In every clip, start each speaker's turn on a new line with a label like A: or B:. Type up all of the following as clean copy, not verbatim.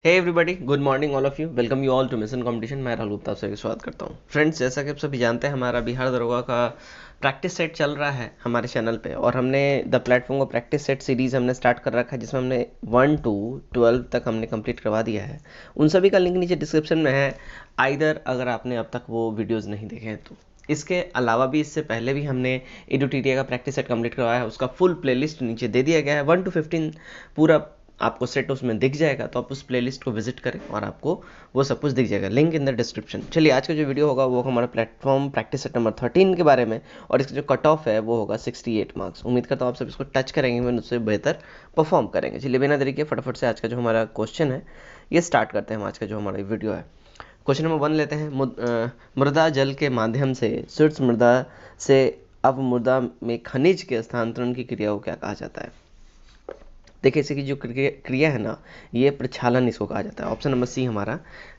A: Hey everybody, good morning all of you. Welcome you all to mission competition. मैं राहुल गुप्ता आप सभी स्वागत करता हूँ। फ्रेंड्स, जैसा कि आप सभी जानते हैं, हमारा बिहार दरोगा का प्रैक्टिस सेट चल रहा है हमारे चैनल पे, और हमने द प्लेटफॉर्म को प्रैक्टिस सेट सीरीज़ हमने स्टार्ट कर रखा है, जिसमें हमने 1 to 12 तक हमने कंप्लीट करवा दिया है। उन सभी का लिंक नीचे डिस्क्रिप्शन में है, आइदर अगर आपने अब तक वो वीडियोज़ नहीं देखे हैं तो। इसके अलावा भी, इससे पहले भी हमने EDUTTIA का प्रैक्टिस सेट कंप्लीट करवाया है, उसका फुल प्लेलिस्ट नीचे दे दिया गया है। 1 to 15 पूरा आपको सेट उसमें दिख जाएगा, तो आप उस प्लेलिस्ट को विजिट करें और आपको वो सब कुछ दिख जाएगा, लिंक इन द डिस्क्रिप्शन। चलिए, आज का जो वीडियो होगा वो हमारा प्लेटफॉर्म प्रैक्टिस सेट नंबर 13 के बारे में, और इसका जो कट ऑफ है वो होगा 68 मार्क्स। उम्मीद करता हूँ आप सब इसको टच करेंगे, मैं उससे बेहतर परफॉर्म करेंगे। चलिए, बिना देरी के फटाफट से आज का जो हमारा क्वेश्चन है ये स्टार्ट करते हैं। हम आज का जो हमारा वीडियो है, क्वेश्चन नंबर 1 लेते हैं। मृदा जल के माध्यम से शीर्ष मृदा से अवमृदा में खनिज के स्थानांतरण की क्रिया को क्या कहा जाता है? देखिए, इसकी जो क्रिया है ना, ये प्रक्षालन इसको कहा जाता है। ऑप्शन नंबर सी हमारा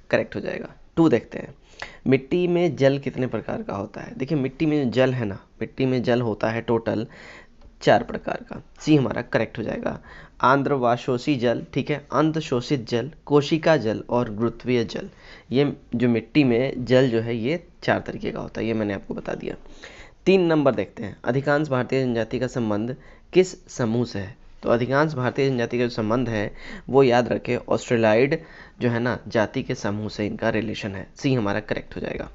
A: करेक्ट हो जाएगा। 2 देखते हैं, मिट्टी में जल कितने प्रकार का होता है? देखिए, मिट्टी में जो जल है ना, मिट्टी में जल होता है टोटल 4 प्रकार का। सी हमारा करेक्ट हो जाएगा। आंध्रवाशोषी जल, ठीक है, अंतशोषित जल, कोशिका जल और गुरुत्वीय जल। ये जो मिट्टी में जल जो है ये 4 तरीके का होता है, ये मैंने आपको बता दिया। 3 नंबर देखते हैं, अधिकांश भारतीय जनजाति का संबंध किस समूह से है? तो अधिकांश भारतीय जनजाति का जो संबंध है वो याद रखें, ऑस्ट्रेलाइड जो है ना जाति के समूह से इनका रिलेशन है। सी हमारा करेक्ट हो जाएगा।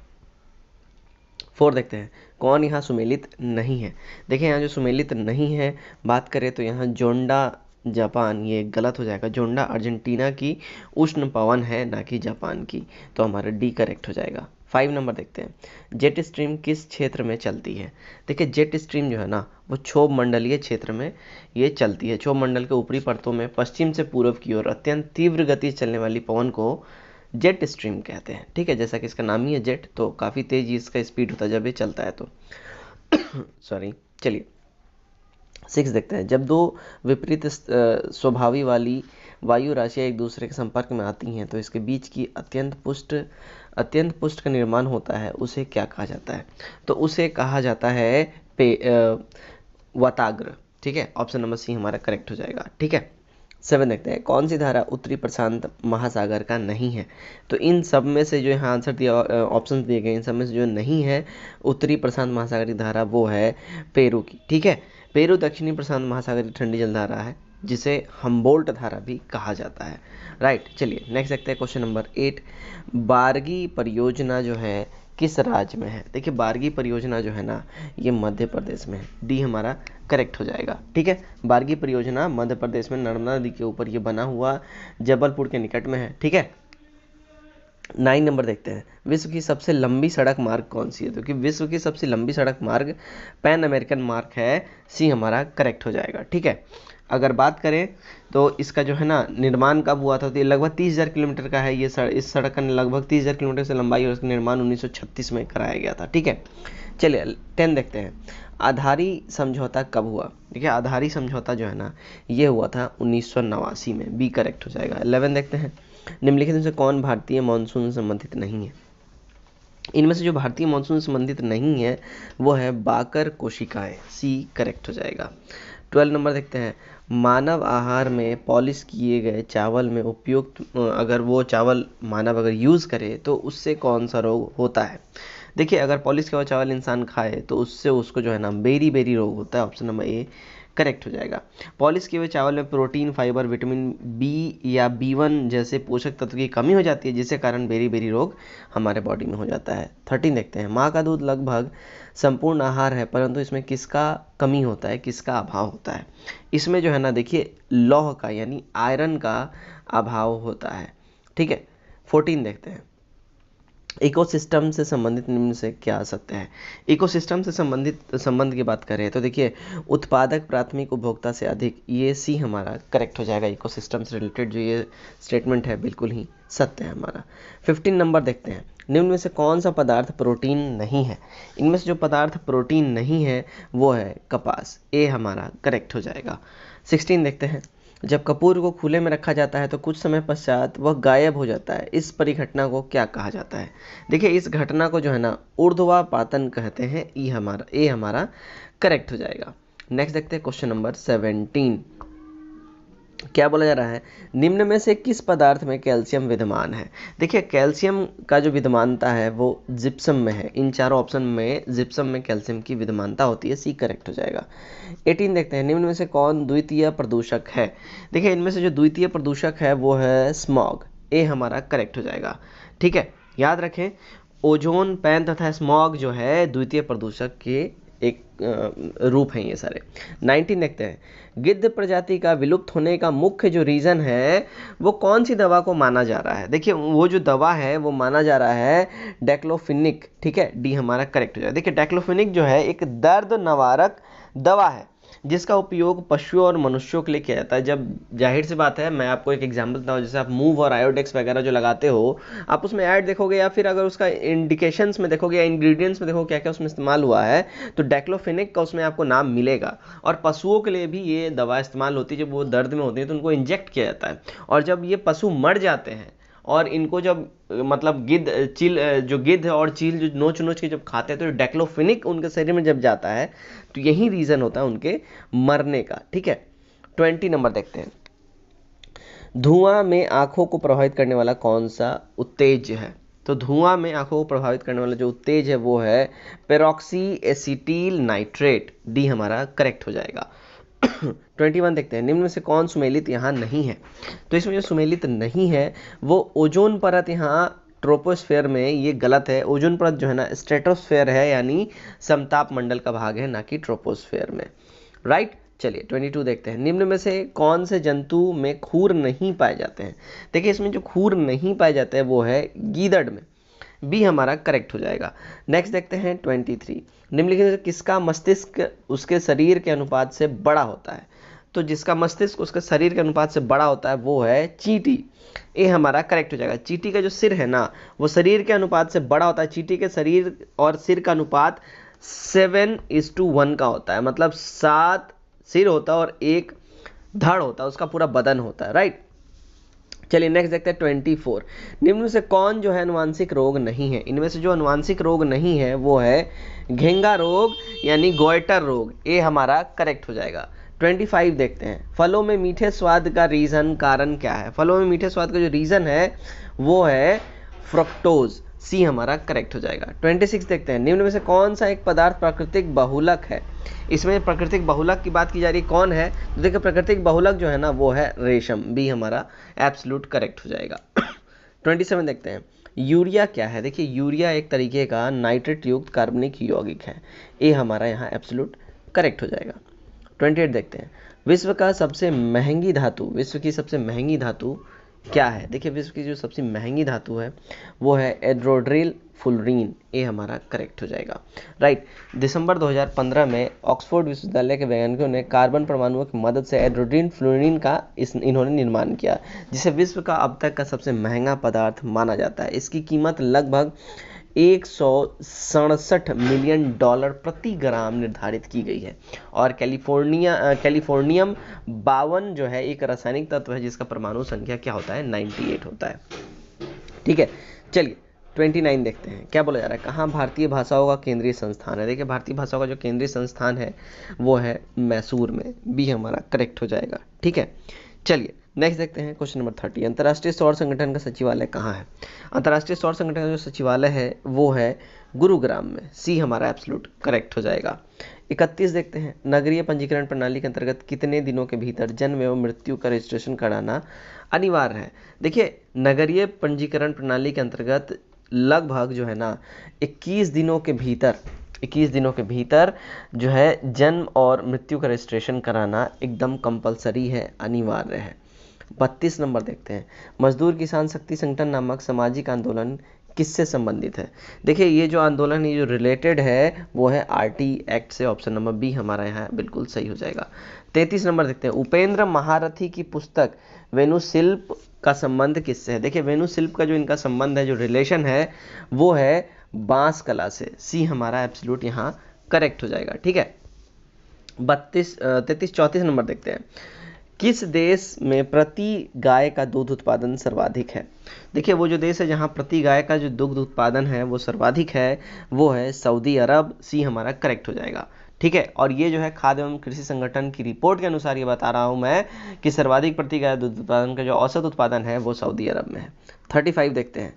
A: 4 देखते हैं, कौन यहाँ सुमेलित नहीं है? देखिए, यहाँ जो सुमेलित नहीं है बात करें तो यहाँ जोंडा जापान, ये गलत हो जाएगा। जोंडा अर्जेंटीना की उष्ण पवन है, ना कि जापान की, तो हमारा डी करेक्ट हो जाएगा। 5 नंबर देखते हैं, जेट स्ट्रीम किस क्षेत्र में चलती है? देखिए, जेट स्ट्रीम जो है ना वो क्षोभ मंडलीय क्षेत्र में ये चलती है। क्षोभ मंडल के ऊपरी परतों में पश्चिम से पूर्व की ओर अत्यंत तीव्र गति से चलने वाली पवन को जेट स्ट्रीम कहते हैं, ठीक है। जैसा कि इसका नाम ही है जेट, तो काफ़ी तेज इसका स्पीड होता है जब ये चलता है तो सॉरी। चलिए, 6 देखते हैं, जब दो विपरीत स्वभावी वाली वायु राशियाँ एक दूसरे के संपर्क में आती हैं तो इसके बीच की अत्यंत पुष्ट का निर्माण होता है, उसे क्या कहा जाता है? तो उसे कहा जाता है वाताग्र, ठीक है। ऑप्शन नंबर सी हमारा करेक्ट हो जाएगा, ठीक है। 7 देखते हैं, कौन सी धारा उत्तरी प्रशांत महासागर का नहीं है? तो इन सब में से जो यहाँ आंसर दिया, ऑप्शन दिए गए, इन सब में से जो नहीं है उत्तरी प्रशांत महासागर की धारा, वो है पेरू की, ठीक है। पेरू दक्षिणी प्रशांत महासागर की ठंडी जलधारा है, जिसे हम्बोल्ट धारा भी कहा जाता है, राइट। चलिए, नेक्स्ट देखते हैं, क्वेश्चन नंबर 8, बारगी परियोजना जो है किस राज्य में है? देखिए, बारगी परियोजना जो है ना ये मध्य प्रदेश में है। डी हमारा करेक्ट हो जाएगा, ठीक है। बारगी परियोजना मध्य प्रदेश में नर्मदा नदी के ऊपर ये बना हुआ जबलपुर के निकट में है, ठीक है। 9 नंबर देखते हैं, विश्व की सबसे लंबी सड़क मार्ग कौन सी है? तो कि विश्व की सबसे लंबी सड़क मार्ग पैन अमेरिकन मार्ग है। सी हमारा करेक्ट हो जाएगा, ठीक है। अगर बात करें तो इसका जो है ना निर्माण कब हुआ था, तो ये लगभग 30,000 किलोमीटर का है। ये इस सड़क का लगभग 30,000 किलोमीटर से लंबाई, और इसका निर्माण 1936 में कराया गया था, ठीक है। चलिए, 10 देखते हैं, आधारी समझौता कब हुआ? देखिए, आधारी समझौता जो है ना ये हुआ था 1989 में। बी करेक्ट हो जाएगा। 11 देखते हैं, निम्नलिखित में से कौन भारतीय मानसून से संबंधित नहीं है? इनमें से जो भारतीय मानसून से संबंधित नहीं है वो है बाकर कोशिकाएं। सी करेक्ट हो जाएगा। 12 नंबर देखते हैं, मानव आहार में पॉलिश किए गए चावल में उपयुक्त अगर वो चावल मानव अगर यूज़ करे तो उससे कौन सा रोग होता है? देखिए, अगर पॉलिश किया हुआ चावल इंसान खाए तो उससे उसको जो है ना बेरी बेरी रोग होता है। ऑप्शन नंबर ए करेक्ट हो जाएगा। पॉलिश किए हुए चावल में प्रोटीन, फाइबर, विटामिन बी या B1 जैसे पोषक तत्व की कमी हो जाती है, जिसके कारण बेरी बेरी रोग हमारे बॉडी में हो जाता है। 13 देखते हैं, माँ का दूध लगभग संपूर्ण आहार है, परंतु इसमें किसका कमी होता है, किसका अभाव होता है? इसमें जो है ना देखिए लौह का यानी आयरन का अभाव होता है, ठीक है। 14 देखते हैं, इकोसिस्टम से संबंधित निम्न से क्या आ सकते हैं? इकोसिस्टम से संबंध की बात करें तो देखिए, उत्पादक प्राथमिक उपभोक्ता से अधिक, ये सी हमारा करेक्ट हो जाएगा। इकोसिस्टम से रिलेटेड जो ये स्टेटमेंट है बिल्कुल ही सत्य है हमारा। 15 नंबर देखते हैं, निम्न में से कौन सा पदार्थ प्रोटीन नहीं है? इनमें से जो पदार्थ प्रोटीन नहीं है वो है कपास। ए हमारा करेक्ट हो जाएगा। 16 देखते हैं, जब कपूर को खुले में रखा जाता है तो कुछ समय पश्चात वह गायब हो जाता है, इस परिघटना को क्या कहा जाता है? देखिए, इस घटना को जो है ना ऊर्ध्वापातन कहते हैं। ए हमारा करेक्ट हो जाएगा। नेक्स्ट देखते हैं, क्वेश्चन नंबर 17, क्या बोला जा रहा है, निम्न में से किस पदार्थ में कैल्शियम विद्यमान है। देखिए कैल्शियम का जो विद्यमानता है वो जिप्सम में है। इन चारों ऑप्शन में जिप्सम में कैल्शियम की विद्यमानता होती है, सी करेक्ट हो जाएगा। 18 देखते हैं, निम्न में से कौन द्वितीय प्रदूषक है। देखिए इनमें से जो द्वितीय प्रदूषक है वो है स्मॉग, ए हमारा करेक्ट हो जाएगा। ठीक है, याद रखें ओजोन पैन तथा स्मॉग जो है द्वितीय प्रदूषक के एक रूप हैं ये सारे। 19 देखते हैं, गिद्ध प्रजाति का विलुप्त होने का मुख्य जो रीज़न है वो कौन सी दवा को माना जा रहा है। देखिए वो जो दवा है वो माना जा रहा है डेक्लोफिनिक। ठीक है, डी हमारा करेक्ट हो जाएगा। देखिए डेक्लोफिनिक जो है एक दर्द निवारक दवा है जिसका उपयोग पशुओं और मनुष्यों के लिए किया जाता है। जब जाहिर सी बात है, मैं आपको एक एग्जांपल देता हूँ, जैसे आप मूव और आयोडेक्स वगैरह जो लगाते हो, आप उसमें ऐड देखोगे या फिर अगर उसका इंडिकेशंस में देखोगे या इंग्रेडिएंट्स में देखोगे क्या क्या उसमें इस्तेमाल हुआ है, तो डेक्लोफेनिक का उसमें आपको नाम मिलेगा। और पशुओं के लिए भी ये दवा इस्तेमाल होती है, जब वो दर्द में होती है तो उनको इंजेक्ट किया जाता है। और जब ये पशु मर जाते हैं और इनको जब मतलब जो गिद्ध और चील जो नोच नोच के जब खाते हैं तो डेक्लोफिनिक उनके शरीर में जब जाता है तो यही रीज़न होता है उनके मरने का। ठीक है, 20 नंबर देखते हैं, धुआं में आंखों को प्रभावित करने वाला कौन सा उत्तेज है। तो धुआं में आंखों को प्रभावित करने वाला जो उत्तेज है वो है पेरोक्सी एसिटिल नाइट्रेट, डी हमारा करेक्ट हो जाएगा। 21 देखते हैं, निम्न में से कौन सुमेलित यहाँ नहीं है। तो इसमें जो सुमेलित नहीं है वो ओजोन परत यहाँ ट्रोपोस्फेयर में, ये गलत है। ओजोन परत जो है ना स्ट्रेटोस्फेयर है, यानी समताप मंडल का भाग है, ना कि ट्रोपोस्फेयर में। राइट, चलिए 22 देखते हैं, निम्न में से कौन से जंतु में खूर नहीं पाए जाते हैं। देखिए इसमें जो खूर नहीं पाए जाते हैं वो है गीदड़ में, बी हमारा करेक्ट हो जाएगा। नेक्स्ट देखते हैं 23, निम्नलिखित में किसका मस्तिष्क उसके शरीर के अनुपात से बड़ा होता है। तो जिसका मस्तिष्क उसके शरीर के अनुपात से बड़ा होता है वो है चींटी, ए हमारा करेक्ट हो जाएगा। चींटी का जो सिर है ना वो शरीर के अनुपात से बड़ा होता है। चींटी के शरीर और सिर का अनुपात 7:1 का होता है, मतलब 7 सिर होता है और 1 धड़ होता है, उसका पूरा बदन होता है। राइट, चलिए नेक्स्ट देखते हैं 24, निम्न में से कौन जो है अनुवांशिक रोग नहीं है। इनमें से जो अनुवांशिक रोग नहीं है वो है घेंगा रोग यानी गोइटर रोग, ए हमारा करेक्ट हो जाएगा। 25 देखते हैं, फलों में मीठे स्वाद का कारण क्या है। फलों में मीठे स्वाद का जो रीज़न है वो है फ्रक्टोज, सी हमारा करेक्ट हो जाएगा। 26 देखते हैं, निम्न में से कौन सा एक पदार्थ प्राकृतिक बहुलक है। इसमें प्राकृतिक बहुलक की बात की जा रही है, कौन है। तो देखिए प्राकृतिक बहुलक जो है ना वो है रेशम, बी हमारा एब्सोल्यूट करेक्ट हो जाएगा। 27 देखते हैं, यूरिया क्या है। देखिए यूरिया एक तरीके का नाइट्रेट युक्त कार्बनिक यौगिक है, ए हमारा यहाँ एब्सोल्यूट करेक्ट हो जाएगा। 28 देखते हैं, विश्व की सबसे महंगी धातु क्या है। देखिए विश्व की जो सबसे महंगी धातु है वो है एड्रोड्रिल फुलरीन, ए हमारा करेक्ट हो जाएगा। राइट, दिसंबर 2015 में ऑक्सफोर्ड विश्वविद्यालय के वैज्ञानिकों ने कार्बन परमाणुओं की मदद से एड्रोड्रिल फ्लोरीन का इन्होंने निर्माण किया, जिसे विश्व का अब तक का सबसे महंगा पदार्थ माना जाता है। इसकी कीमत लगभग $167 मिलियन प्रति ग्राम निर्धारित की गई है। और कैलिफोर्नियम 52 जो है एक रासायनिक तत्व है जिसका परमाणु संख्या क्या होता है, 98 होता है। ठीक है, चलिए 29 देखते हैं, क्या बोला जा रहा है, कहाँ भारतीय भाषाओं का केंद्रीय संस्थान है। देखिए भारतीय भाषाओं का जो केंद्रीय संस्थान है वो है मैसूर में, बी हमारा करेक्ट हो जाएगा। ठीक है, चलिए नेक्स्ट देखते हैं क्वेश्चन नंबर 30, अंतर्राष्ट्रीय सौर संगठन का सचिवालय कहाँ है। अंतर्राष्ट्रीय सौर संगठन का जो सचिवालय है वो है गुरुग्राम में, सी हमारा एब्सोल्यूट करेक्ट हो जाएगा। 31 देखते हैं, नगरीय पंजीकरण प्रणाली के अंतर्गत कितने दिनों के भीतर जन्म एवं मृत्यु का रजिस्ट्रेशन कराना अनिवार्य है। देखिए नगरीय पंजीकरण प्रणाली के अंतर्गत लगभग जो है ना 21 दिनों के भीतर जो है जन्म और मृत्यु का रजिस्ट्रेशन कराना एकदम कंपलसरी है, अनिवार्य है। 32 नंबर देखते हैं, मजदूर किसान शक्ति संगठन नामक सामाजिक आंदोलन किससे संबंधित है। देखिए ये जो आंदोलन ये जो रिलेटेड है वो है आरटी एक्ट से, ऑप्शन नंबर बी हमारा यहाँ बिल्कुल सही हो जाएगा। 33 नंबर देखते हैं, उपेंद्र महारथी की पुस्तक वेणुशिल्प का संबंध किससे है। देखिए वेणुशिल्प का जो इनका संबंध है, जो रिलेशन है वो है बांस कला से, सी हमारा एब्सोल्यूट यहाँ करेक्ट हो जाएगा। ठीक है, 34 नंबर देखते हैं, किस देश में प्रति गाय का दूध उत्पादन सर्वाधिक है। देखिए वो जो देश है जहाँ प्रति गाय का जो दुग्ध उत्पादन है वो सर्वाधिक है वो है सऊदी अरब, सी हमारा करेक्ट हो जाएगा। ठीक है। और ये जो है खाद्य एवं कृषि संगठन की रिपोर्ट के अनुसार ये बता रहा हूँ मैं कि सर्वाधिक प्रति गाय दूध उत्पादन का जो औसत उत्पादन है वो सऊदी अरब में है। 35 देखते हैं,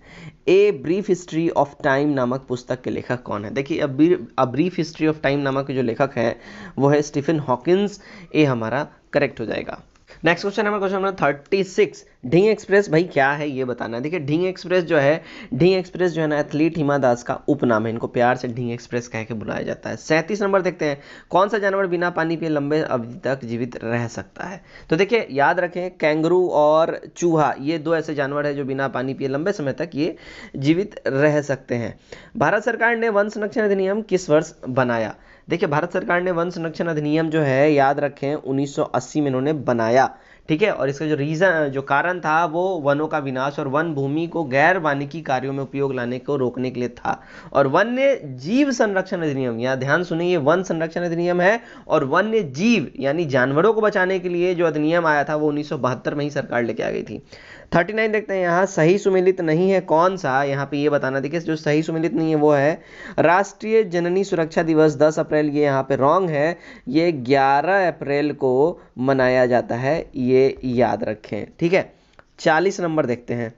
A: a brief history of time नामक पुस्तक के लेखक कौन है। देखिए a brief history of time नामक जो लेखक है वो है स्टीफन हॉकिंस। ए हमारा करेक्ट हो जाएगा। नेक्स्ट क्वेश्चन है क्वेश्चन नंबर 36, ढींग एक्सप्रेस भाई क्या है ये बताना है। देखिए ढींग एक्सप्रेस जो है ना एथलीट हिमा दास का उपनाम है, इनको प्यार से ढींग एक्सप्रेस कह के बुलाया जाता है। 37 नंबर देखते हैं, कौन सा जानवर बिना पानी पिए लंबे अवधि तक जीवित रह सकता है। तो देखिए याद रखें, कैंगरू और चूहा ये दो ऐसे जानवर है जो बिना पानी पिए लंबे समय तक ये जीवित रह सकते हैं। भारत सरकार ने वन संरक्षण अधिनियम किस वर्ष बनाया। देखिए भारत सरकार ने वन संरक्षण अधिनियम जो है याद रखें 1980 में इन्होंने बनाया, ठीक है। और इसका जो कारण था वो वनों का विनाश और वन भूमि को गैर वानिकी कार्यों में उपयोग लाने को रोकने के लिए था। और वन्य जीव संरक्षण अधिनियम, यहाँ ध्यान सुनिए, ये वन संरक्षण अधिनियम है और वन्य जीव यानी जानवरों को बचाने के लिए जो अधिनियम आया था वो 1972 में ही सरकार लेके आ गई थी। 39 देखते हैं, यहाँ सही सुमेलित नहीं है कौन सा, यहाँ पे ये बताना। देखिए जो सही सुमेलित नहीं है वो है राष्ट्रीय जननी सुरक्षा दिवस 10 अप्रैल, ये यहाँ पे रॉन्ग है, ये 11 अप्रैल को मनाया जाता है, ये याद रखें, ठीक है। 40 नंबर देखते हैं,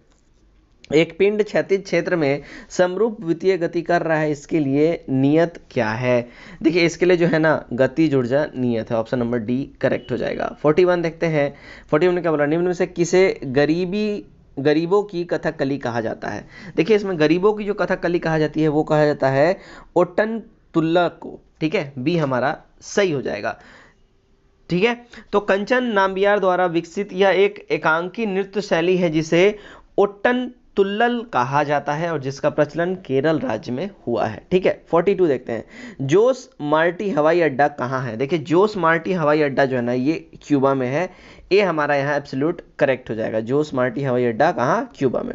A: एक पिंड क्षैतिज क्षेत्र में समरूप वितीय गति कर रहा है, इसके लिए नियत क्या है। देखिए इसके लिए जो है ना गतिज ऊर्जा नियत है, ऑप्शन नंबर डी करेक्ट हो जाएगा। 41 देखते हैं, 41 में क्या बोला, निम्न में से किसे गरीबों की कथकली कहा जाता है। देखिए इसमें गरीबों की जो कथकली कहा जाती है वो कहा जाता है ओटन तुल्ला को, ठीक है, बी हमारा सही हो जाएगा, ठीक है। तो कंचन नाम्बियार द्वारा विकसित यह एक एकांकी नृत्य शैली है जिसे ओट्टन तुल्लल कहा जाता है और जिसका प्रचलन केरल राज्य में हुआ है, ठीक है। 42 देखते हैं, जोस मार्टी हवाई अड्डा कहाँ है। देखिए जोस मार्टी हवाई अड्डा जो है ना ये क्यूबा में है, ये हमारा यहाँ एब्सोल्यूट करेक्ट हो जाएगा। जोस मार्टी हवाई अड्डा कहाँ, क्यूबा में।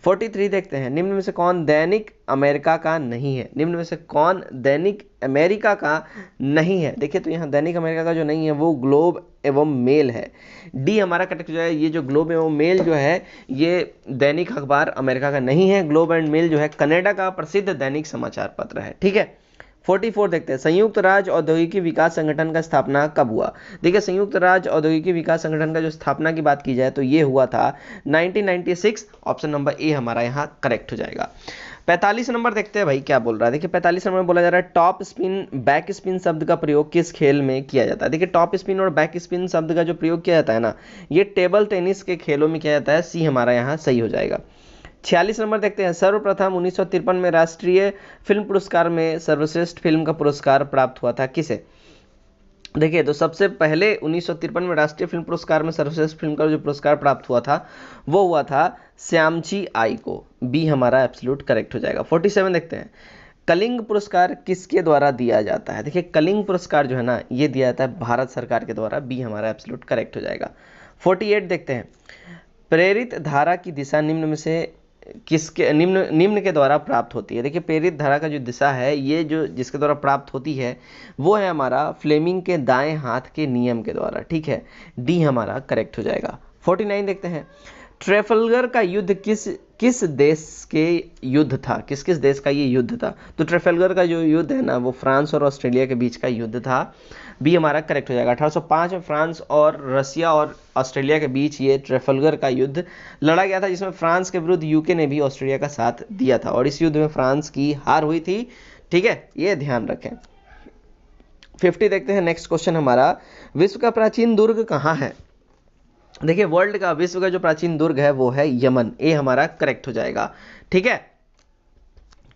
A: 43 देखते हैं, निम्न में से कौन दैनिक अमेरिका का नहीं है। निम्न में से कौन दैनिक अमेरिका का नहीं है। देखिए तो यहाँ दैनिक अमेरिका का जो नहीं है वो ग्लोब एवं मेल है, डी हमारा करेक्ट हो जाएगा। ये जो ग्लोब एवं मेल जो है ये दैनिक अखबार अमेरिका का नहीं है, ग्लोब एंड मेल जो है कनाडा का प्रसिद्ध दैनिक समाचार पत्र है, ठीक है। 44 देखते हैं, संयुक्त राज्य औद्योगिकी विकास संगठन का स्थापना कब हुआ। देखिए संयुक्त राज्य औद्योगिकी विकास संगठन का जो स्थापना की बात की जाए तो ये हुआ था 1996, ऑप्शन नंबर ए हमारा यहाँ करेक्ट हो जाएगा। 45 नंबर देखते हैं भाई क्या बोल रहा है। देखिए 45 नंबर में बोला जा रहा है टॉप स्पिन बैक स्पिन शब्द का प्रयोग किस खेल में किया जाता है। देखिए टॉप स्पिन और बैक स्पिन शब्द का जो प्रयोग किया जाता है ना ये टेबल टेनिस के खेलों में किया जाता है, सी हमारा यहाँ सही हो जाएगा। 46 नंबर देखते हैं, सर्वप्रथम 1953 में राष्ट्रीय फिल्म पुरस्कार में सर्वश्रेष्ठ फिल्म का पुरस्कार प्राप्त हुआ था किसे। देखिए तो सबसे पहले 1953 में राष्ट्रीय फिल्म पुरस्कार में सर्वश्रेष्ठ फिल्म का जो पुरस्कार प्राप्त हुआ था वो हुआ था श्यामची आई को, बी हमारा एब्सोल्यूट करेक्ट हो जाएगा। 47 देखते हैं, कलिंग पुरस्कार किसके द्वारा दिया जाता है। देखिए कलिंग पुरस्कार जो है ना ये दिया जाता है भारत सरकार के द्वारा, बी हमारा एब्सोल्यूट करेक्ट हो जाएगा। 48 देखते हैं, प्रेरित धारा की दिशा निम्न में से किसके निम्न के द्वारा प्राप्त होती है। देखिए प्रेरित धारा का जो दिशा है ये जो जिसके द्वारा प्राप्त होती है वो है हमारा फ्लेमिंग के दाएं हाथ के नियम के द्वारा, ठीक है, डी हमारा करेक्ट हो जाएगा। 49 देखते हैं, ट्रेफल्गर का युद्ध किस देश के युद्ध था, किस किस देश का ये युद्ध था। तो ट्रेफल्गर का जो युद्ध है ना वो फ्रांस और ऑस्ट्रेलिया के बीच का युद्ध था, बी हमारा करेक्ट हो जाएगा। 1805 में फ्रांस और रसिया और ऑस्ट्रेलिया के बीच ये ट्रेफल्गर का युद्ध लड़ा गया था जिसमें फ्रांस के विरुद्ध यूके ने भी ऑस्ट्रेलिया का साथ दिया था और इस युद्ध में फ्रांस की हार हुई थी, ठीक है, ये ध्यान रखें। 50 देखते हैं, नेक्स्ट क्वेश्चन हमारा, विश्व का प्राचीन दुर्ग कहाँ है। देखिए वर्ल्ड का विश्व का जो प्राचीन दुर्ग है वो है यमन, ए हमारा करेक्ट हो जाएगा, ठीक है।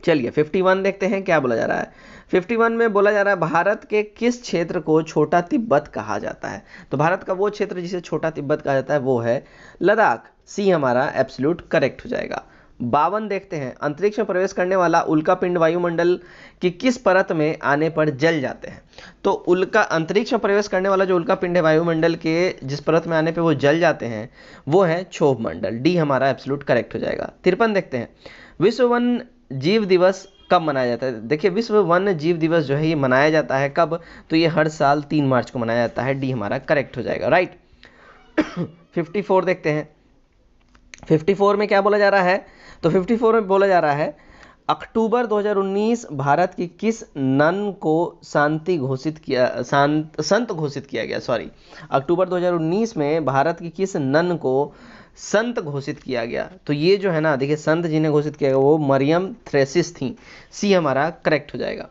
A: चलिए 51 देखते हैं क्या बोला जा रहा है। 51 में बोला जा रहा है भारत के किस क्षेत्र को छोटा तिब्बत कहा जाता है। तो भारत का वो क्षेत्र जिसे छोटा तिब्बत कहा जाता है वो है लद्दाख, सी हमारा एब्सोल्यूट करेक्ट हो जाएगा। 52 देखते हैं, अंतरिक्ष में प्रवेश करने वाला उल्कापिंड वायुमंडल की किस परत में आने पर जल जाते हैं। तो अंतरिक्ष में प्रवेश करने वाला जो उल्कापिंड है वायुमंडल के जिस परत में आने पर वो जल जाते हैं वो है क्षोभ मंडल, डी हमारा एब्सोल्यूट करेक्ट हो जाएगा। 53 देखते हैं, विश्व वन जीव दिवस कब मनाया जाता है। देखिए विश्व वन जीव दिवस जो है ये मनाया जाता है कब, तो ये हर साल 3 मार्च को मनाया जाता है, डी हमारा करेक्ट हो जाएगा, राइट। 54 देखते हैं, 54 में क्या बोला जा रहा है। तो 54 में बोला जा रहा है अक्टूबर 2019 भारत की किस नन को संत घोषित किया गया? सॉरी, अक्टूबर 2019 में भारत की किस नन को संत घोषित किया गया? तो ये जो है ना, देखिए संत जिन्हें घोषित किया गया वो मरियम थ्रेसिस थी। सी हमारा करेक्ट हो जाएगा।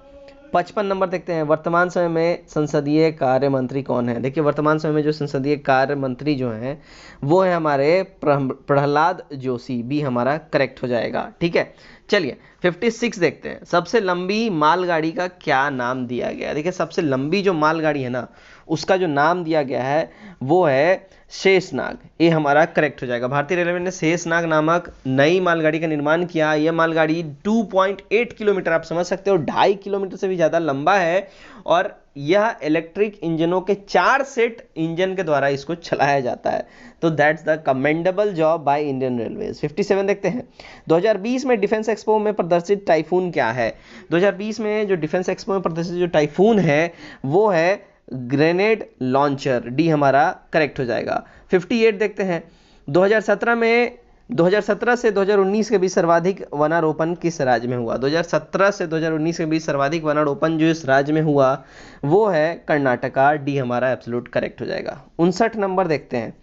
A: 55 नंबर देखते हैं, वर्तमान समय में संसदीय कार्य मंत्री कौन है? देखिए वर्तमान समय में जो संसदीय कार्य मंत्री जो हैं वो है हमारे प्रहलाद जोशी। बी हमारा करेक्ट हो जाएगा। ठीक है, चलिए 56 देखते हैं, सबसे लंबी मालगाड़ी का क्या नाम दिया गया? देखिए सबसे लंबी जो मालगाड़ी है ना उसका जो नाम दिया गया है वो है शेषनाग। ये हमारा करेक्ट हो जाएगा। भारतीय रेलवे ने शेषनाग नामक नई मालगाड़ी का निर्माण किया। यह मालगाड़ी 2.8 किलोमीटर, आप समझ सकते हो 2.5 किलोमीटर से भी ज़्यादा लंबा है और यह इलेक्ट्रिक इंजनों के 4 सेट इंजन के द्वारा इसको चलाया जाता है। तो that's the commendable job by Indian railways. 57 देखते हैं, 2020 में डिफेंस एक्सपो में प्रदर्शित टाइफून क्या है? 2020 में जो डिफेंस एक्सपो में प्रदर्शित जो टाइफून है वो है ग्रेनेड लॉन्चर। डी हमारा करेक्ट हो जाएगा। 58 देखते हैं, 2017 से 2019 के बीच सर्वाधिक वनारोपण किस राज्य में हुआ? 2017 से 2019 के बीच सर्वाधिक वनारोपण जो इस राज्य में हुआ वो है कर्नाटका। डी हमारा एब्सोल्यूट करेक्ट हो जाएगा। 59 नंबर देखते हैं,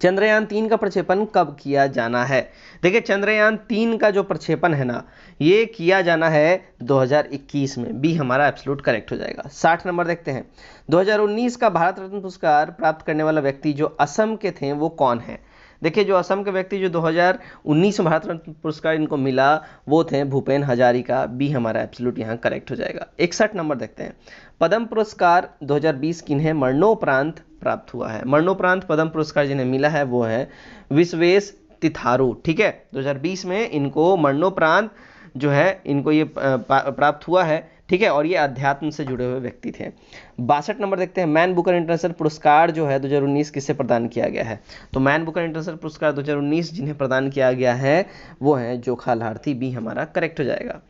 A: चंद्रयान 3 का प्रक्षेपण कब किया जाना है? देखिए चंद्रयान 3 का जो प्रक्षेपण है ना ये किया जाना है 2021 में। बी हमारा एब्सोल्यूट करेक्ट हो जाएगा। 60 नंबर देखते हैं, 2019 का भारत रत्न पुरस्कार प्राप्त करने वाला व्यक्ति जो असम के थे वो कौन है? देखिए जो असम के व्यक्ति जो 2019 में भारत रत्न पुरस्कार इनको मिला वो थे भूपेन हजारिका। बी हमारा एब्सोल्यूट यहाँ करेक्ट हो जाएगा। 61 नंबर देखते हैं, पद्म पुरस्कार 2020 किन्हें मरणोपरांत प्राप्त हुआ है? मरणोपरांत पद्म पुरस्कार जिन्हें मिला है वो है विश्वेश तिथारू। ठीक है, 2020 में इनको मरणोपरांत जो है इनको ये प्राप्त हुआ है। ठीक है, और ये अध्यात्म से जुड़े हुए व्यक्ति थे। 62 नंबर देखते हैं, मैन बुकर इंटरनेशनल पुरस्कार जो है 2019 किससे प्रदान किया गया है? तो मैन बुकर इंटरनेशनल पुरस्कार 2019 जिन्हें प्रदान किया गया है वो है जोखा लाहिड़ी। बी हमारा करेक्ट हो जाएगा।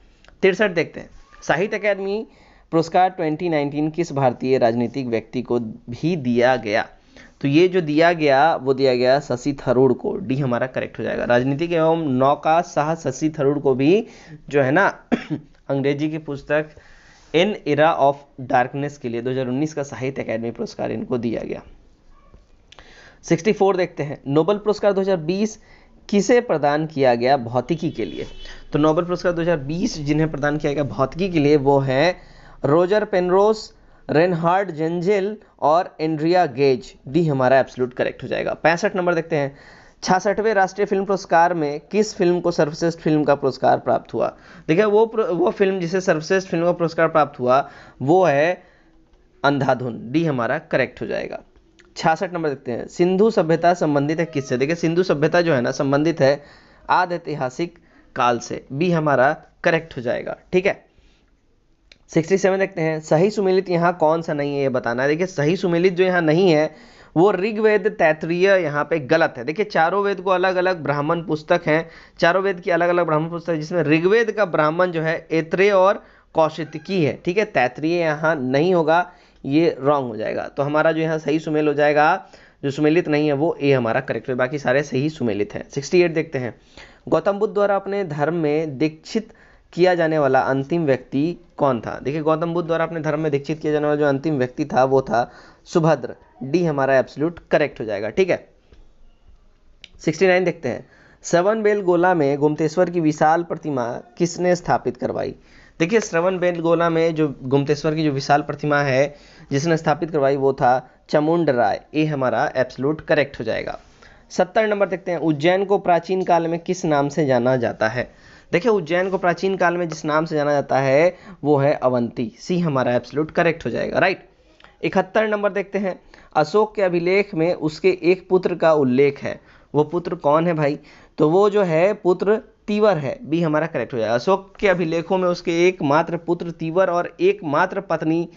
A: 63 देखते हैं, साहित्य अकादमी पुरस्कार 2019 किस भारतीय राजनीतिक व्यक्ति को भी दिया गया? तो ये जो दिया गया वो दिया गया शशि थरूर को। डी हमारा करेक्ट हो जाएगा। राजनीतिक एवं नौका शाह शशि थरूर को भी जो है ना अंग्रेजी की पुस्तक एन एरा ऑफ डार्कनेस के लिए 2019 का साहित्य अकादमी पुरस्कार इनको दिया गया। 64 देखते हैं, नोबेल पुरस्कार 2020 किसे प्रदान किया गया भौतिकी के लिए? तो नोबेल पुरस्कार 2020 जिन्हें प्रदान किया गया भौतिकी के लिए वो है रोजर पेनरोस, रेनहार्ड जेंजेल और एंड्रिया गेज। डी हमारा एब्सोल्यूट करेक्ट हो जाएगा। 65 नंबर देखते हैं, 66वें राष्ट्रीय फिल्म पुरस्कार में किस फिल्म को सर्वश्रेष्ठ फिल्म का पुरस्कार प्राप्त हुआ? देखिए वो फिल्म जिसे सर्वश्रेष्ठ फिल्म का पुरस्कार प्राप्त हुआ वो है अंधाधुन। डी हमारा करेक्ट हो जाएगा। 66 नंबर देखते हैं, सिंधु सभ्यता संबंधित है किससे? देखिए सिंधु सभ्यता जो है ना संबंधित है आदि ऐतिहासिक काल से। बी हमारा करेक्ट हो जाएगा। ठीक है, 67 देखते हैं, सही सुमेलित यहाँ कौन सा नहीं है ये बताना है। देखिए सही सुमेलित जो यहाँ नहीं है वो ऋग्वेद तैत्तिरीय यहाँ पे गलत है। देखिए चारों वेद को अलग अलग ब्राह्मण पुस्तक हैं, चारों वेद की अलग अलग ब्राह्मण पुस्तक है जिसमें ऋग्वेद का ब्राह्मण जो है ऐत्रेय और कौशिकी है। ठीक है, तैत्तिरीय यहाँ नहीं होगा, ये रॉन्ग हो जाएगा। तो हमारा जो यहाँ सही सुमेल हो जाएगा, जो सुमेलित नहीं है वो ए हमारा करेक्ट है, बाकी सारे सही सुमेलित हैं। 68 देखते हैं, गौतम बुद्ध द्वारा अपने धर्म में दीक्षित किया जाने वाला अंतिम व्यक्ति कौन था? देखिए गौतम बुद्ध द्वारा अपने धर्म में दीक्षित किया जाने वाला जो अंतिम व्यक्ति था वो था सुभद्र। डी हमारा एब्सोल्यूट करेक्ट हो जाएगा। ठीक है, 69 देखते हैं, श्रवणबेलगोला में गुप्तेश्वर की विशाल प्रतिमा किसने स्थापित करवाई? देखिए श्रवणबेलगोला में जो गुप्तेश्वर की जो विशाल प्रतिमा है जिसने स्थापित करवाई वो था चामुंड राय। ए हमारा एब्सोल्यूट करेक्ट हो जाएगा। 70 नंबर देखते हैं, उज्जैन को प्राचीन काल में किस नाम से जाना जाता है? देखिए उज्जैन को प्राचीन काल में जिस नाम से जाना जाता है वो है अवंती। सी हमारा एब्सोल्यूट करेक्ट हो जाएगा। राइट। 71 नंबर देखते हैं, अशोक के अभिलेख में उसके एक पुत्र का उल्लेख है, वो पुत्र कौन है भाई? तो वो जो है पुत्र तीवर है। बी हमारा करेक्ट हो जाएगा। अशोक के अभिलेखों में उसके एकमात्र पुत्र तीवर और एकमात्र पत्नी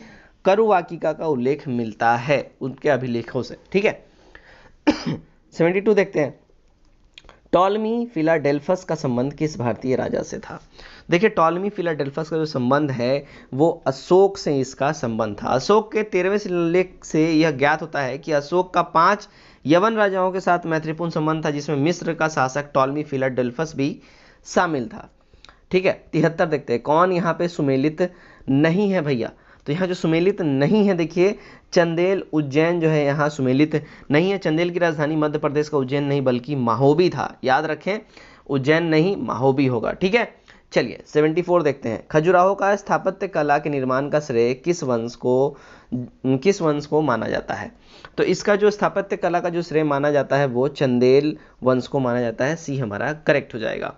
A: करुवाकिका का उल्लेख मिलता है उनके अभिलेखों से। ठीक है। 72 देखते हैं, टॉलमी फिलाडेल्फस का संबंध किस भारतीय राजा से था? देखिए टॉलमी फिलाडेल्फस का जो संबंध है वो अशोक से इसका संबंध था। अशोक के 13वें शिलालेख से यह ज्ञात होता है कि अशोक का 5 यवन राजाओं के साथ मैत्रीपूर्ण संबंध था जिसमें मिस्र का शासक टॉलमी फिलाडेल्फस भी शामिल था। ठीक है। 73 देखते हैं, कौन यहाँ पे सुमेलित नहीं है भैया? तो यहाँ जो सुमेलित नहीं है, देखिए चंदेल उज्जैन जो है यहाँ सुमेलित नहीं है। चंदेल की राजधानी मध्य प्रदेश का उज्जैन नहीं बल्कि माहोबी था, याद रखें, उज्जैन नहीं माहोबी होगा, ठीक है। चलिए 74 देखते हैं, खजुराहो का स्थापत्य कला के निर्माण का श्रेय किस वंश को माना जाता है? तो इसका जो स्थापत्य कला का जो श्रेय माना जाता है वो चंदेल वंश को माना जाता है, सी हमारा करेक्ट हो जाएगा।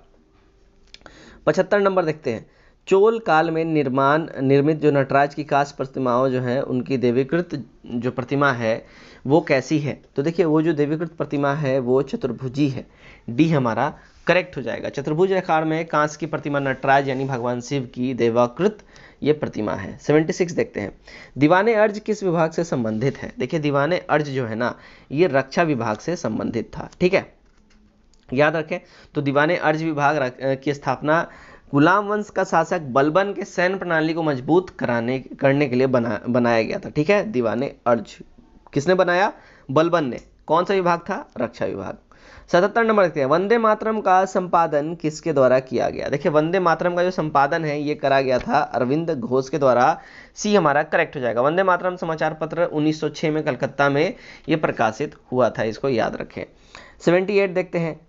A: 75 नंबर देखते हैं, चोल काल में निर्मित जो नटराज की कांस्य प्रतिमाओं जो है उनकी देवीकृत जो प्रतिमा है वो कैसी है? तो देखिए वो जो देवीकृत प्रतिमा है वो चतुर्भुजी है, डी हमारा करेक्ट हो जाएगा। चतुर्भुज आकार में कांस्य की प्रतिमा नटराज यानी भगवान शिव की देवाकृत ये प्रतिमा है। 76 देखते हैं, दीवाने अर्ज किस विभाग से संबंधित है? देखिए दीवाने अर्ज जो है ना ये रक्षा विभाग से संबंधित था, ठीक है, याद रखें। तो दीवाने अर्ज विभाग की स्थापना गुलाम वंश का शासक बलबन के सैन्य प्रणाली को मजबूत करने के लिए बनाया गया था, ठीक है। दीवाने अर्ज किसने बनाया? बलबन ने। कौन सा विभाग था? रक्षा विभाग। 77 नंबर देखते हैं, वंदे मातरम का संपादन किसके द्वारा किया गया? देखिए वंदे मातरम का जो संपादन है ये करा गया था अरविंद घोष के द्वारा, सी हमारा करेक्ट हो जाएगा। वंदे मातरम समाचार पत्र 1906 में कलकत्ता में ये प्रकाशित हुआ था, इसको याद रखें। 78 देखते हैं,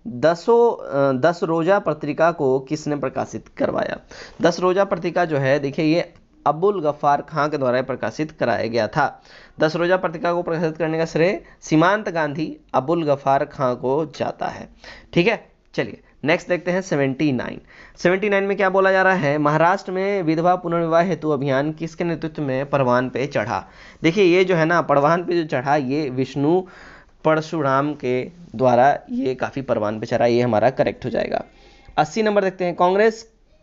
A: 10 रोजा पत्रिका को किसने प्रकाशित करवाया? 10 रोजा पत्रिका जो है देखिए ये अबुल गफ्फार खां के द्वारा प्रकाशित कराया गया था। 10 रोजा पत्रिका को प्रकाशित करने का श्रेय सीमांत गांधी अबुल गफ्फार खां को जाता है, ठीक है। चलिए नेक्स्ट देखते हैं 79 में क्या बोला जा रहा है? महाराष्ट्र में विधवा पुनर्विवाह हेतु अभियान किसके नेतृत्व में परवान पे चढ़ा? देखिए ये जो है ना परवान पे जो चढ़ा ये विष्णु परशुराम के द्वारा ये काफी परवान पे चढ़ा, ये हमारा करेक्ट हो जाएगा। 80 नंबर देखते हैं,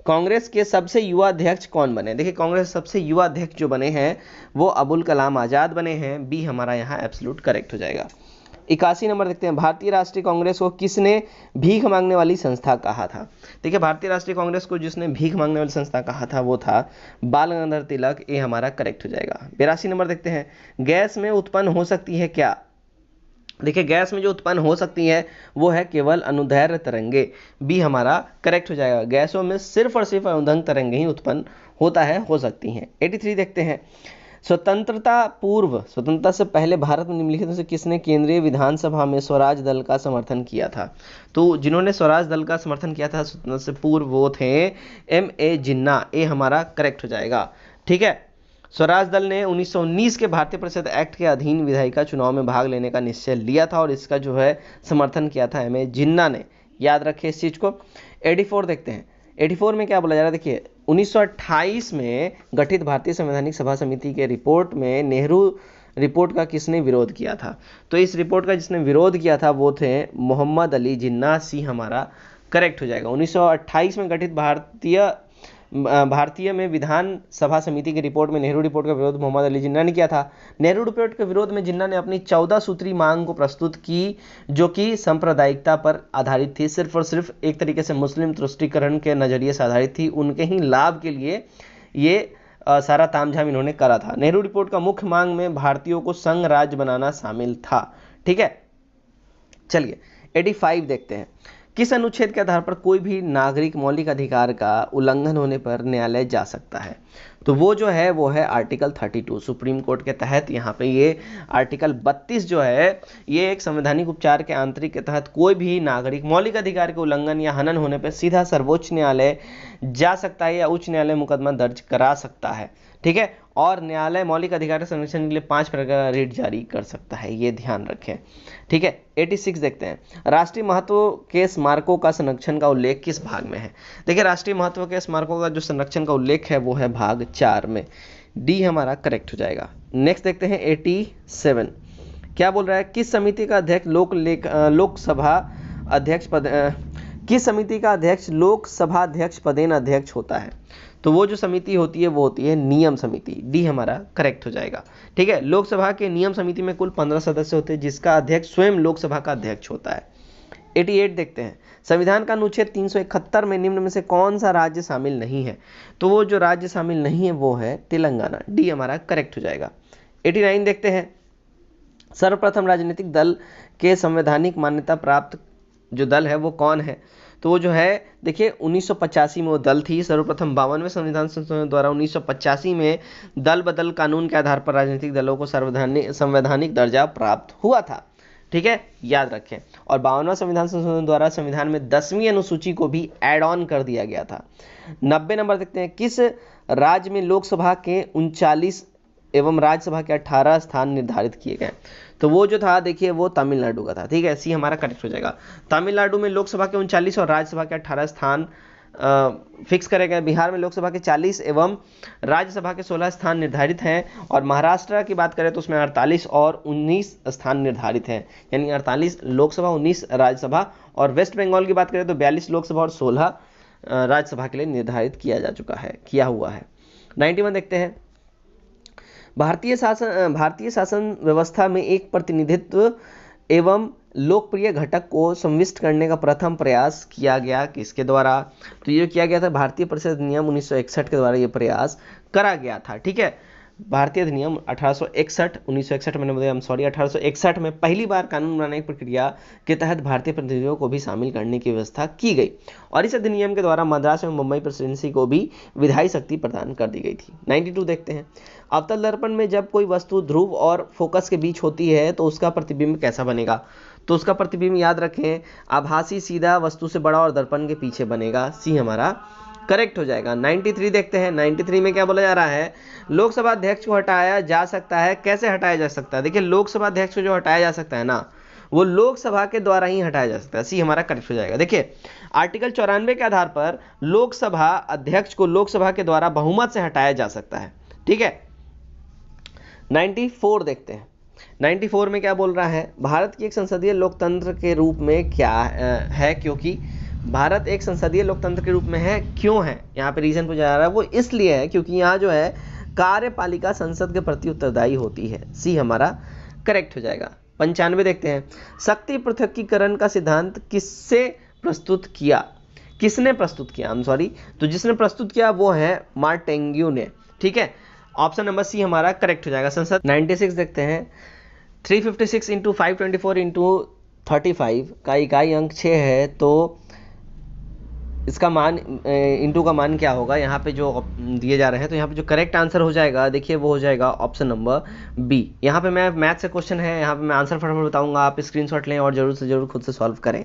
A: कांग्रेस के सबसे युवा अध्यक्ष कौन बने? देखिए कांग्रेस सबसे युवा अध्यक्ष जो बने हैं वो अबुल कलाम आजाद बने हैं, बी हमारा यहाँ एब्सोल्यूट करेक्ट हो जाएगा। 81 नंबर देखते हैं, भारतीय राष्ट्रीय कांग्रेस को किसने भीख मांगने वाली संस्था कहा था? देखिए भारतीय राष्ट्रीय कांग्रेस को जिसने भीख मांगने वाली संस्था कहा था वो था बाल गंगाधर तिलक, ये हमारा करेक्ट हो जाएगा। 82 नंबर देखते हैं, गैस में उत्पन्न हो सकती है क्या? देखिए गैस में जो उत्पन्न हो सकती है वो है केवल अनुदैर्घ्य तरंगे, बी हमारा करेक्ट हो जाएगा। गैसों में सिर्फ और सिर्फ अनुदैर्घ्य तरंगे ही उत्पन्न हो सकती हैं। 83 देखते हैं, स्वतंत्रता से पहले भारत में निम्नलिखित में से किसने केंद्रीय विधानसभा में स्वराज दल का समर्थन किया था? तो जिन्होंने स्वराज दल का समर्थन किया था स्वतंत्रता से पूर्व वो थे M.A. जिन्ना, ये हमारा करेक्ट हो जाएगा, ठीक है। स्वराज दल ने 1919 के भारतीय परिषद एक्ट के अधीन विधायिका चुनाव में भाग लेने का निश्चय लिया था और इसका जो है समर्थन किया था M.A. जिन्ना ने, याद रखें इस चीज को। 84 देखते हैं, 84 में क्या बोला जा रहा है? देखिए 1928 में गठित भारतीय संवैधानिक सभा समिति के रिपोर्ट में नेहरू रिपोर्ट का किसने विरोध किया था? तो इस रिपोर्ट का जिसने विरोध किया था वो थे मोहम्मद अली जिन्ना, सी हमारा करेक्ट हो जाएगा। 1928 में गठित भारतीय में विधान सभा समिति की रिपोर्ट में नेहरू रिपोर्ट का विरोध मोहम्मद अली जिन्ना ने किया था। नेहरू रिपोर्ट के विरोध में जिन्ना ने अपनी 14 सूत्री मांग को प्रस्तुत की जो कि सांप्रदायिकता पर आधारित थी, सिर्फ और सिर्फ एक तरीके से मुस्लिम तुष्टीकरण के नजरिए से आधारित थी, उनके ही लाभ के लिए ये सारा तामझाम इन्होंने करा था। नेहरू रिपोर्ट का मुख्य मांग में भारतीयों को संघ राज्य बनाना शामिल था, ठीक है। चलिए 85 देखते हैं, किस अनुच्छेद के आधार पर कोई भी नागरिक मौलिक अधिकार का उल्लंघन होने पर न्यायालय जा सकता है? तो वो जो है वो है आर्टिकल 32 सुप्रीम कोर्ट के तहत। यहाँ पे ये आर्टिकल 32 जो है ये एक संवैधानिक उपचार के आंतरिक के तहत कोई भी नागरिक मौलिक अधिकार के उल्लंघन या हनन होने पर सीधा सर्वोच्च न्यायालय जा सकता है या उच्च न्यायालय मुकदमा दर्ज करा सकता है, ठीक है। और न्यायालय मौलिक अधिकार संरक्षण के लिए 5 प्रकार का रिट जारी कर सकता है, ये ध्यान रखें, ठीक है। 86 देखते हैं, राष्ट्रीय महत्व के स्मारकों का संरक्षण का उल्लेख किस भाग में है? देखिए राष्ट्रीय महत्व के स्मारकों का जो संरक्षण का उल्लेख है वो है भाग 4 में, डी हमारा करेक्ट हो जाएगा। नेक्स्ट देखते हैं 87, क्या बोल रहा है? किस समिति का अध्यक्ष लोकसभा अध्यक्ष पदेन अध्यक्ष होता है? तो वो जो समिति होती है वो होती है नियम समिति, डी हमारा करेक्ट हो जाएगा, ठीक है। लोकसभा के नियम समिति में कुल 15 सदस्य होते हैं जिसका अध्यक्ष स्वयं लोकसभा का अध्यक्ष होता है। 88 देखते हैं, संविधान का अनुच्छेद 371 में निम्न में से कौन सा राज्य शामिल नहीं है? तो वो जो राज्य शामिल नहीं है वो है तेलंगाना, डी हमारा करेक्ट हो जाएगा। 89 देखते हैं, सर्वप्रथम राजनीतिक दल के संवैधानिक मान्यता प्राप्त जो दल है वो कौन है? तो वो जो है देखिए 1985 में वो दल थी। सर्वप्रथम 52वें संविधान संशोधन द्वारा 1985 में दल बदल कानून के आधार पर राजनीतिक दलों को संवैधानिक दर्जा प्राप्त हुआ था। ठीक है, याद रखें। और 52वां संविधान संशोधन द्वारा संविधान में 10वीं अनुसूची को भी ऐड ऑन कर दिया गया था। 90 नंबर देखते हैं, किस राज्य में लोकसभा के 39 एवं राज्यसभा के 18 स्थान निर्धारित किए गए? तो वो जो था देखिए वो तमिलनाडु का था। ठीक है, सी हमारा करेक्ट हो जाएगा। तमिलनाडु में लोकसभा के 39 और राज्यसभा के 18 स्थान फिक्स करे गए। बिहार में लोकसभा के 40 एवं राज्यसभा के 16 स्थान निर्धारित हैं। और महाराष्ट्र की बात करें तो उसमें 48 और 19 स्थान निर्धारित हैं, यानी 48 लोकसभा 19 राज्यसभा। और वेस्ट बंगाल की बात करें तो 42 लोकसभा और 16 राज्यसभा के लिए निर्धारित किया हुआ है। 91 देखते हैं, भारतीय शासन व्यवस्था में एक प्रतिनिधित्व एवं लोकप्रिय घटक को संविष्ट करने का प्रथम प्रयास किया गया किसके द्वारा? तो ये किया गया था भारतीय परिषद अधिनियम 1961 के द्वारा ये प्रयास करा गया था। ठीक है, भारतीय अधिनियम 1861 में पहली बार कानून बनाने की प्रक्रिया के तहत भारतीय प्रतिनिधियों को भी शामिल करने की व्यवस्था की गई। और इस अधिनियम के द्वारा मद्रास एवं मुंबई प्रेसिडेंसी को भी विधायी शक्ति प्रदान कर दी गई थी। 92 देखते हैं, अवतल दर्पण में जब कोई वस्तु ध्रुव और फोकस के बीच होती है तो उसका प्रतिबिंब कैसा बनेगा? तो उसका प्रतिबिंब याद रखें आभासी सीधा वस्तु से बड़ा और दर्पण के पीछे बनेगा। सी हमारा करेक्ट हो जाएगा। 93 देखते हैं, 93 में क्या बोला जा रहा है? लोकसभा अध्यक्ष को हटाया जा सकता है। कैसे हटाया जा सकता है? देखिए लोकसभा अध्यक्ष को जो हटाया जा सकता है ना, वो लोकसभा के द्वारा ही हटाया जा सकता है। सी हमारा करेक्ट हो जाएगा। देखिए आर्टिकल 94 के आधार पर लोकसभा अध्यक्ष को लोकसभा के द्वारा बहुमत से हटाया जा सकता है। ठीक है, 94 देखते हैं। 94 में क्या बोल रहा है? भारत की एक संसदीय लोकतंत्र के रूप में क्या है, क्योंकि भारत एक संसदीय लोकतंत्र के रूप में है। क्यों है? यहाँ पे रीजन पूछा जा रहा है, वो इसलिए है क्योंकि यहाँ जो है कार्यपालिका संसद के प्रति उत्तरदायी होती है। सी हमारा करेक्ट हो जाएगा। 95 देखते हैं, शक्ति पृथकीकरण का सिद्धांत किसने प्रस्तुत किया? तो जिसने प्रस्तुत किया वो है मार्टेंग्यू ने। ठीक है, ऑप्शन नंबर सी हमारा करेक्ट हो जाएगा। संसद 96 देखते हैं, 356 इंटू 524 इंटू 35 का इकाई अंक 6 है, तो इसका मान इंटू का मान क्या होगा? यहाँ पे जो दिए जा रहे हैं, तो यहाँ पे जो करेक्ट आंसर हो जाएगा देखिए वो हो जाएगा ऑप्शन नंबर बी। यहाँ पे मैं मैथ से क्वेश्चन है, यहाँ पे मैं आंसर फटाफट बताऊंगा, आप स्क्रीनशॉट लें और जरूर से जरूर खुद से सॉल्व करें।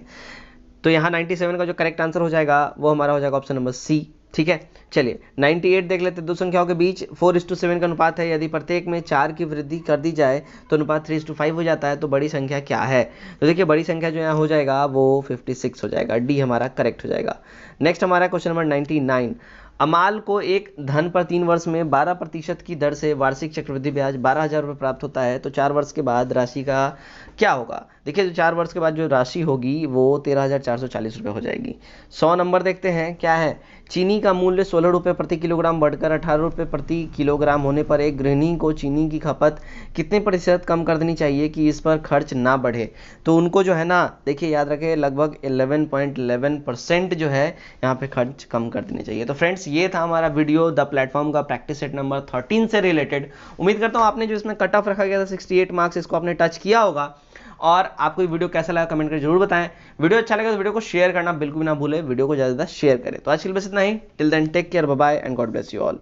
A: तो यहाँ 97 का जो करेक्ट आंसर हो जाएगा वो हमारा हो जाएगा ऑप्शन नंबर सी। ठीक है, चलिए 98 देख लेते हैं। दो संख्याओं के बीच 4:7 का अनुपात है। यदि प्रत्येक में 4 की वृद्धि कर दी जाए तो अनुपात 3:5 हो जाता है। तो बड़ी संख्या क्या है? तो देखिए बड़ी संख्या जो यहाँ हो जाएगा वो 56 हो जाएगा। डी हमारा करेक्ट हो जाएगा। नेक्स्ट हमारा क्वेश्चन नंबर 99, अमाल को एक धन पर 3 वर्ष में 12% की दर से वार्षिक चक्रवृद्धि ब्याज 12,000 रुपये प्राप्त होता है। तो 4 वर्ष के बाद राशि का क्या होगा? देखिए जो 4 वर्ष के बाद जो राशि होगी वो 13,440 रुपये हो जाएगी। 100 नंबर देखते हैं, क्या है? चीनी का मूल्य 16 रुपये प्रति किलोग्राम बढ़कर 18 रुपये प्रति किलोग्राम होने पर एक गृहिणी को चीनी की खपत कितने प्रतिशत कम कर देनी चाहिए कि इस पर खर्च ना बढ़े? तो उनको जो है ना देखिए याद रखें लगभग 11.11% जो है यहाँ पे खर्च कम कर देनी चाहिए। तो फ्रेंड्स ये था हमारा वीडियो द प्लेटफॉर्म का प्रैक्टिस सेट नंबर 13 से रिलेटेड। उम्मीद करता हूँ आपने जो इसमें कट ऑफ रखा गया था 68 मार्क्स, इसको आपने टच किया होगा। और आपको ये वीडियो कैसा लगा कमेंट करके जरूर बताएं। वीडियो अच्छा लगा तो वीडियो को शेयर करना बिल्कुल भी ना भूलें, वीडियो को ज़्यादा से ज़्यादा शेयर करें। तो आज के लिए बस इतना ही। Till then take care, bye bye and God bless you all.